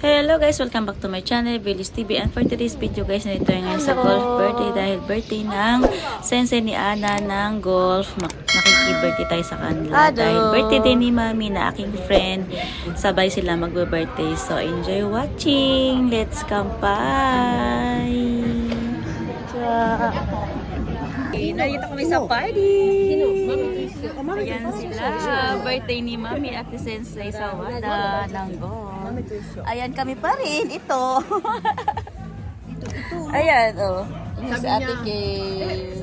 Hello guys, welcome back to my channel, Billy's TV. And for today's video guys, nandito tayo ngayon sa golf birthday dahil birthday ng sensei ni Ana ng golf. Makikibirthday tayo sa kanila dahil birthday din ni Mami na aking friend. Sabay sila magbe-birthday. So enjoy watching. Let's kampay! Narito kami sa party. Ayan sila. Birthday ni Mami at ni Sensei sa Wada ng golf. Ayan kami pa rin. Ito. Ayan, oh. Yung si Ate Kay.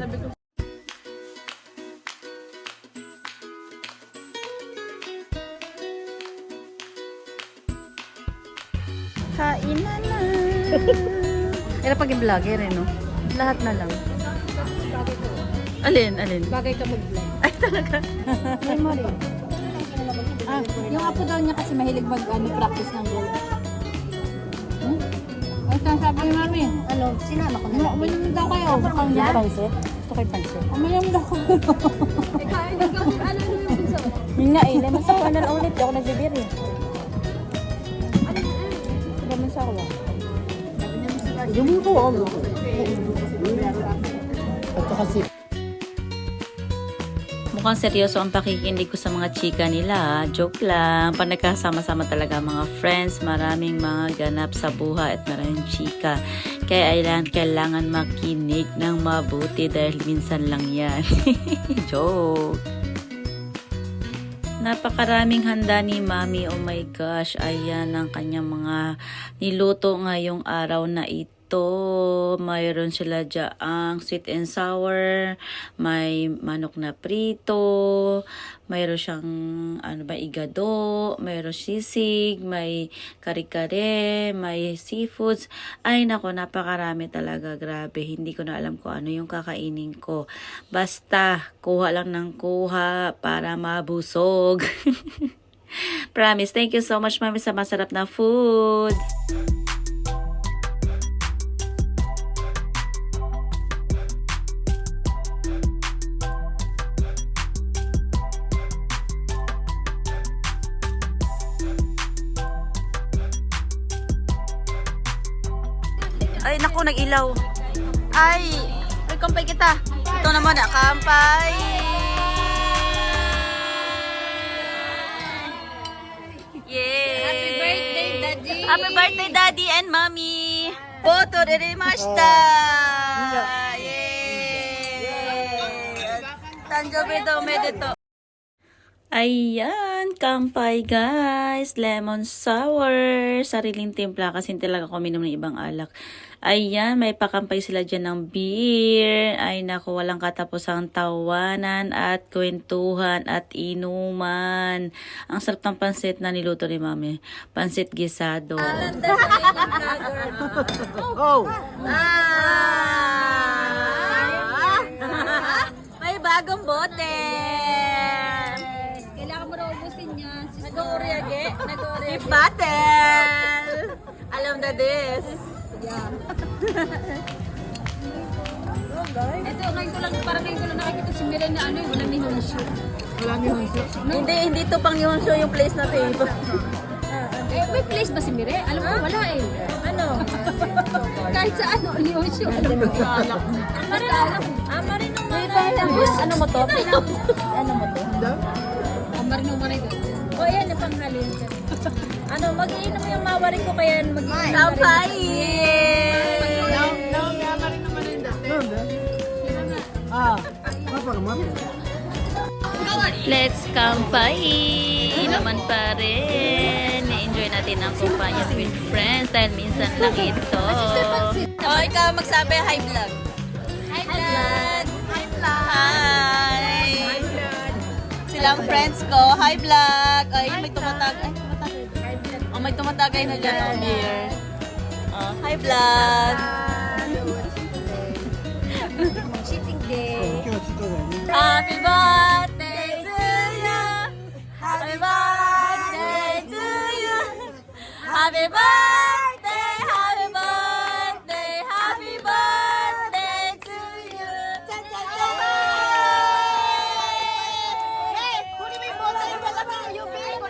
Kain na na. Era pag vlogger eh, no? Lahat na lang. Alin? Bagay ka mag-vlog. Ay, talaga? Memory. Yung apo daw niya kasi mahilig mag-practice ng golf. Ay, sabi ni Mami. Ano, sinama ko na. Uminom daw kayo. Ang pansit? Gusto kayo pansit? Uminom daw kayo. Kain na ka. Ano yung bunso? Yun nga eh. Lemon sa kanan ulit. Ako nagbibir eh. Lemon sa kawa. Yung ko. At saka si Mukhang seryoso ang pakikinig ko sa mga chika nila. Joke lang. Pag nagkasama-sama talaga mga friends, maraming mga ganap sa buhay at maraming chika. Kaya kailangan makinig ng mabuti dahil minsan lang yan. Joke. Napakaraming handa ni Mami. Oh my gosh. Ayan ang kanyang mga niluto ngayong araw na ito. Mayroon sila dyaang sweet and sour, may manok na prito, mayroon siyang igado, mayroon sisig, may kare-kare, may seafoods. Ay nako, napakarami talaga, grabe. Hindi ko na alam kung ano yung kakainin ko. Basta kuha lang ng kuha para mabusog. Promise. Thank you so much, Mami, sa masarap na food. Ay, naku, nag-ilaw. Ay, kampay kita. Ito naman, kampay. Yay! Happy birthday, Daddy! Happy birthday, Daddy and Mommy! Boto derimashita! Yay! Tanjobi do omedetou! Ayan, kampay guys, lemon sour, sariling timpla kasi talaga ako minum ng ibang alak. Ayan, may pakampay sila dyan ng beer. Ay naku, walang katapusang tawanan at kwentuhan at inuman. Ang sarap ng pansit na niluto ni Mami. Pansit gisado. oh! May bagong bote. Kailangan mo raw ubusin niya. Nag-uuriage. Beef battle. Alam na this. Yeah. Ito, ngayon ko lang nakikita si Miren na walang nihonsyo. Wala niyo hansi. Hindi to pang yung show yung place na to eh. May place ba si Miren? Alam ko, wala eh. Ano? Kahit sa nihonsyo. Marinong Maray. Ano mo to? Ano mo to? Marinong Maray doon. O yan, napanghalin ka. Ano, mag-iinom yung mawari ko kaya mag-iinom. Kampay! Let's kampay! Naman pa rin. Na-enjoy natin ang kumpanya with friends dahil minsan lang ito. O, ikaw magsabi, hi vlog. Hi, Vlad! Hi vlog! Hi! Silang friends ko. Hi vlog! Ay, may tumatagay. Oh, may tumatagay na dyan. Oh, dear. Oh, hi vlog! Cheating day. Happy birthday to you! Happy birthday to you! Happy birthday! Happy birthday! Happy birthday to you! Hey! Kuni mo yung bote yung pala yung pili ko.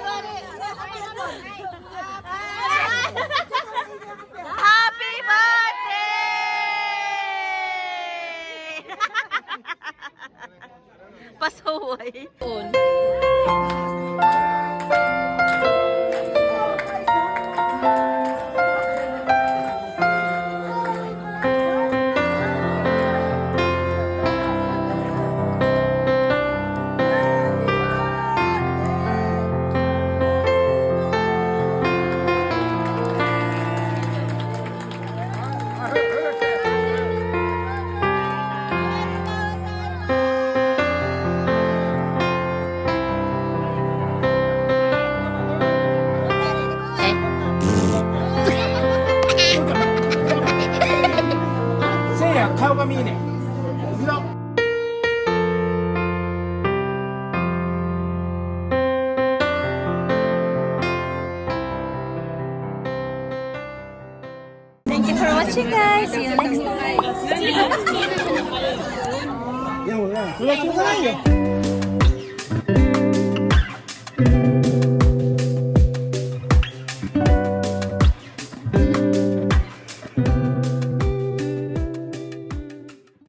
Pasaway.せいや、顔が見えねえ。後ろ。Thank you for watching, guys. See you next time. いや、俺ら、それはしょうがないよ。